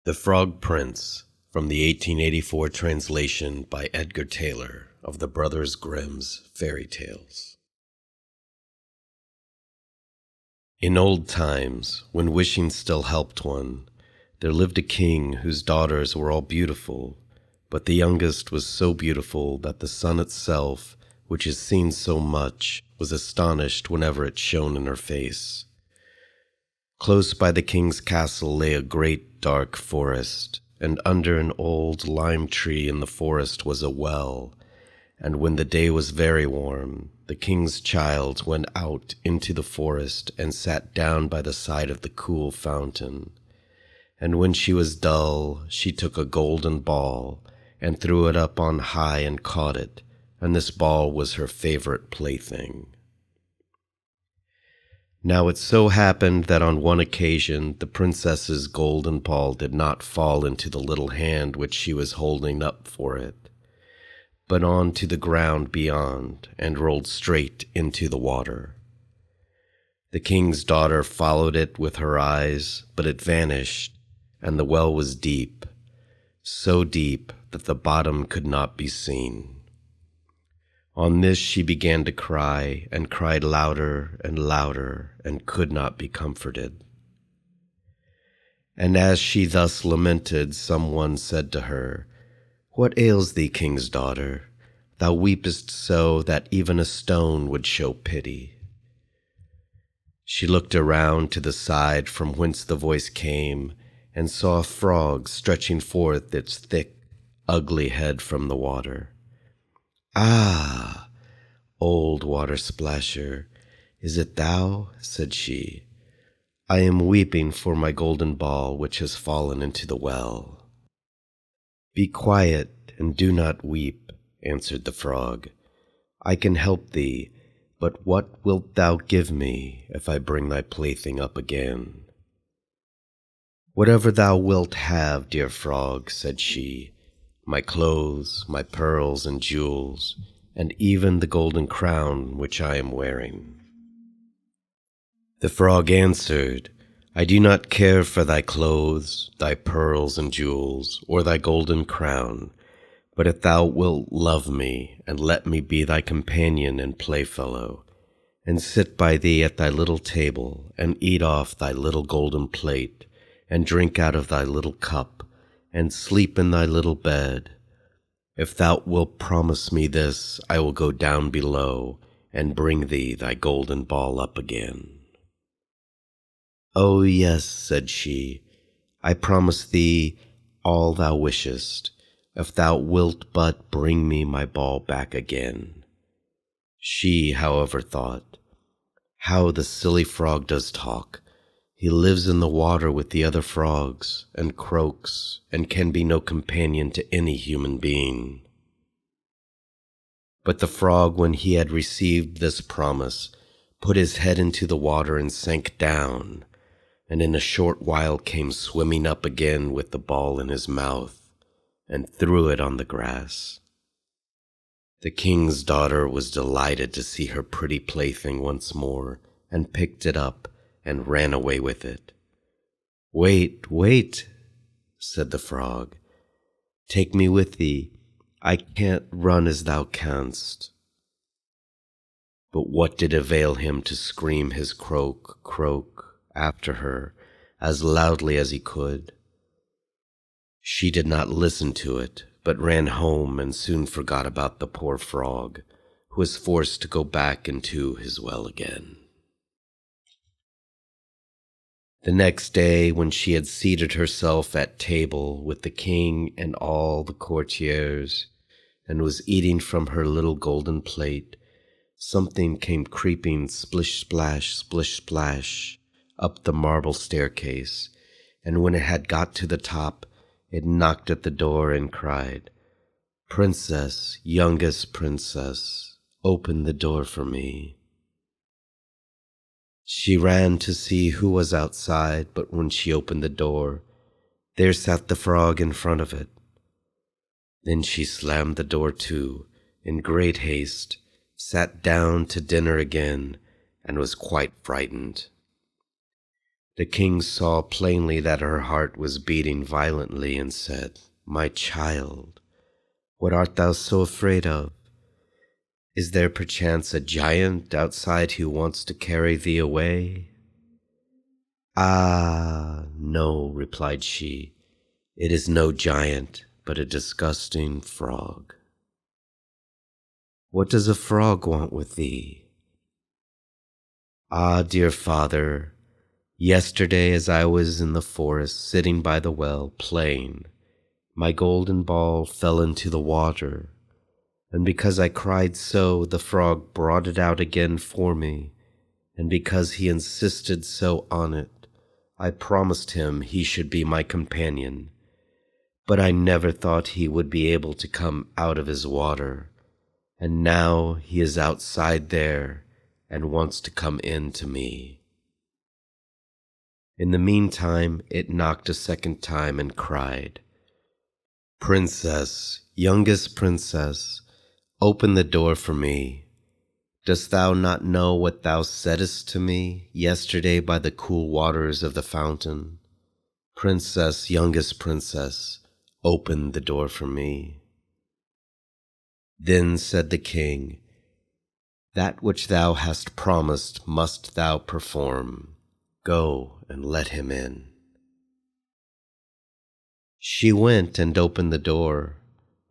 The Frog Prince, from the 1884 translation by Edgar Taylor of the Brothers Grimm's Fairy Tales. In old times, when wishing still helped one, there lived a king whose daughters were all beautiful, but the youngest was so beautiful that the sun itself, which is seen so much, was astonished whenever it shone in her face. Close by the king's castle lay a great dark forest, and under an old lime tree in the forest was a well, and when the day was very warm, the king's child went out into the forest and sat down by the side of the cool fountain. And when she was dull, she took a golden ball and threw it up on high and caught it, and this ball was her favorite plaything. Now it so happened that on one occasion the princess's golden ball did not fall into the little hand which she was holding up for it, but on to the ground beyond, and rolled straight into the water. The king's daughter followed it with her eyes, but it vanished, and the well was deep, so deep that the bottom could not be seen. On this she began to cry, and cried louder and louder, and could not be comforted. And as she thus lamented, some one said to her, "What ails thee, king's daughter? Thou weepest so that even a stone would show pity." She looked around to the side from whence the voice came, and saw a frog stretching forth its thick, ugly head from the water. "Ah, old water splasher, is it thou?" said she. "I am weeping for my golden ball which has fallen into the well." "Be quiet and do not weep," answered the frog. "I can help thee, but what wilt thou give me if I bring thy plaything up again?" "Whatever thou wilt have, dear frog," said she, "my clothes, my pearls and jewels, and even the golden crown which I am wearing." The frog answered, "I do not care for thy clothes, thy pearls and jewels, or thy golden crown, but if thou wilt love me, and let me be thy companion and playfellow, and sit by thee at thy little table, and eat off thy little golden plate, and drink out of thy little cup, and sleep in thy little bed. If thou wilt promise me this, I will go down below, and bring thee thy golden ball up again." "Oh yes," said she, "I promise thee all thou wishest, if thou wilt but bring me my ball back again." She, however, thought, "How the silly frog does talk! He lives in the water with the other frogs, and croaks, and can be no companion to any human being." But the frog, when he had received this promise, put his head into the water and sank down, and in a short while came swimming up again with the ball in his mouth, and threw it on the grass. The king's daughter was delighted to see her pretty plaything once more, and picked it up and ran away with it. "Wait, wait," said the frog. "Take me with thee. I can't run as thou canst." But what did avail him to scream his croak, croak after her as loudly as he could? She did not listen to it, but ran home and soon forgot about the poor frog, who was forced to go back into his well again. The next day, when she had seated herself at table with the king and all the courtiers, and was eating from her little golden plate, something came creeping splish splash up the marble staircase, and when it had got to the top, it knocked at the door and cried, "Princess, youngest princess, open the door for me." She ran to see who was outside, but when she opened the door, there sat the frog in front of it. Then she slammed the door to, in great haste, sat down to dinner again, and was quite frightened. The king saw plainly that her heart was beating violently and said, "My child, what art thou so afraid of? Is there perchance a giant outside who wants to carry thee away?" "Ah, no," replied she, "it is no giant, but a disgusting frog." "What does a frog want with thee?" "Ah, dear father, yesterday as I was in the forest sitting by the well playing, my golden ball fell into the water, and because I cried so, the frog brought it out again for me, and because he insisted so on it, I promised him he should be my companion, but I never thought he would be able to come out of his water, and now he is outside there and wants to come in to me." In the meantime, it knocked a second time and cried, "Princess, youngest princess, open the door for me. Dost thou not know what thou saidst to me yesterday by the cool waters of the fountain? Princess, youngest princess, open the door for me." Then said the king, "That which thou hast promised must thou perform. Go and let him in." She went and opened the door,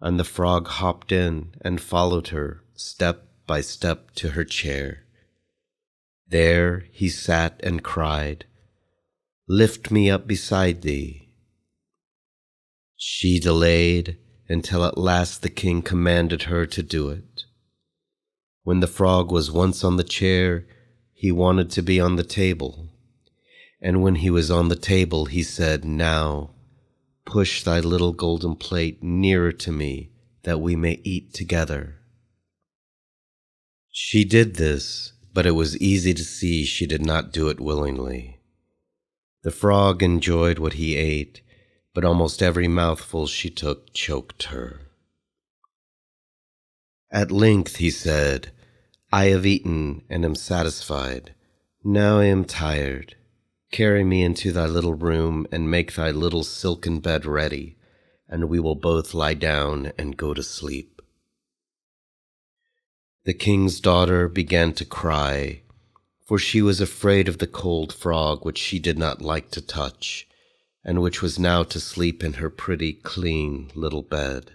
and the frog hopped in and followed her step by step to her chair. There he sat and cried, "Lift me up beside thee." She delayed until at last the king commanded her to do it. When the frog was once on the chair, he wanted to be on the table. And when he was on the table, he said, "Now, push thy little golden plate nearer to me, that we may eat together." She did this, but it was easy to see she did not do it willingly. The frog enjoyed what he ate, but almost every mouthful she took choked her. At length he said, "I have eaten and am satisfied. Now I am tired. Carry me into thy little room and make thy little silken bed ready, and we will both lie down and go to sleep." The king's daughter began to cry, for she was afraid of the cold frog which she did not like to touch, and which was now to sleep in her pretty, clean little bed.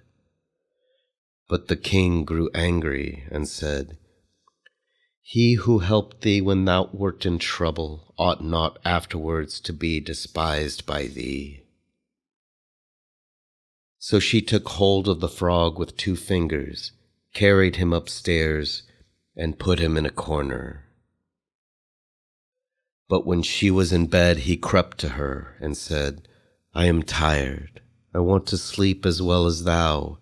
But the king grew angry and said, "He who helped thee when thou wert in trouble ought not afterwards to be despised by thee." So she took hold of the frog with 2 fingers, carried him upstairs, and put him in a corner. But when she was in bed, he crept to her and said, "I am tired. I want to sleep as well as thou.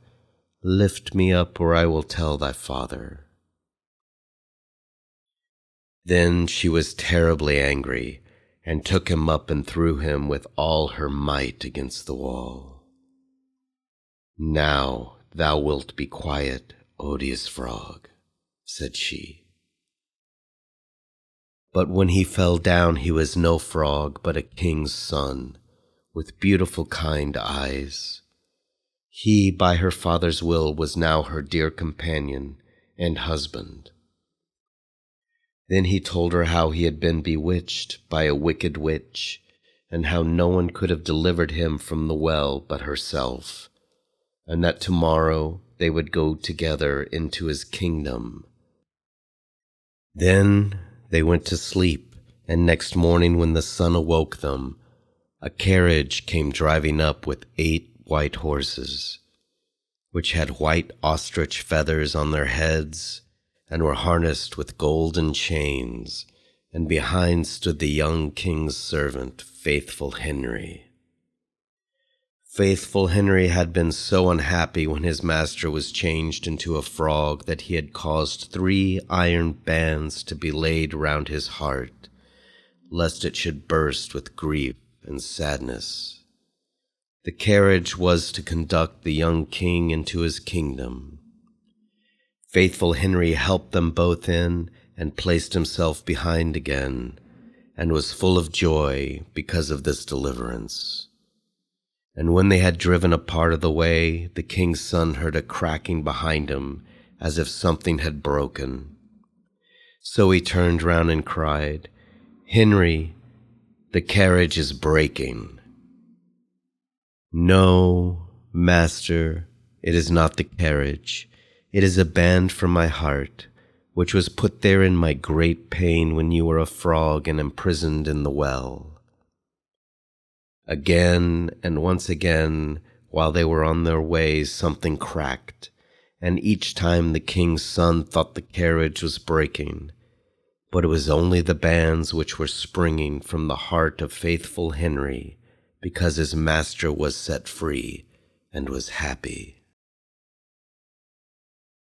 Lift me up, or I will tell thy father." Then she was terribly angry, and took him up and threw him with all her might against the wall. "Now thou wilt be quiet, odious frog," said she. But when he fell down, he was no frog, but a king's son, with beautiful kind eyes. He, by her father's will, was now her dear companion and husband. Then he told her how he had been bewitched by a wicked witch, and how no one could have delivered him from the well but herself, and that tomorrow they would go together into his kingdom. Then they went to sleep, and next morning when the sun awoke them, a carriage came driving up with 8 white horses, which had white ostrich feathers on their heads, and were harnessed with golden chains, and behind stood the young king's servant, Faithful Henry. Faithful Henry had been so unhappy when his master was changed into a frog that he had caused 3 iron bands to be laid round his heart, lest it should burst with grief and sadness. The carriage was to conduct the young king into his kingdom. Faithful Henry helped them both in and placed himself behind again, and was full of joy because of this deliverance. And when they had driven a part of the way, the king's son heard a cracking behind him, as if something had broken. So he turned round and cried, "Henry, the carriage is breaking." "No, master, it is not the carriage. It is a band from my heart, which was put there in my great pain when you were a frog and imprisoned in the well." Again and once again, while they were on their way, something cracked, and each time the king's son thought the carriage was breaking, but it was only the bands which were springing from the heart of faithful Henry, because his master was set free and was happy.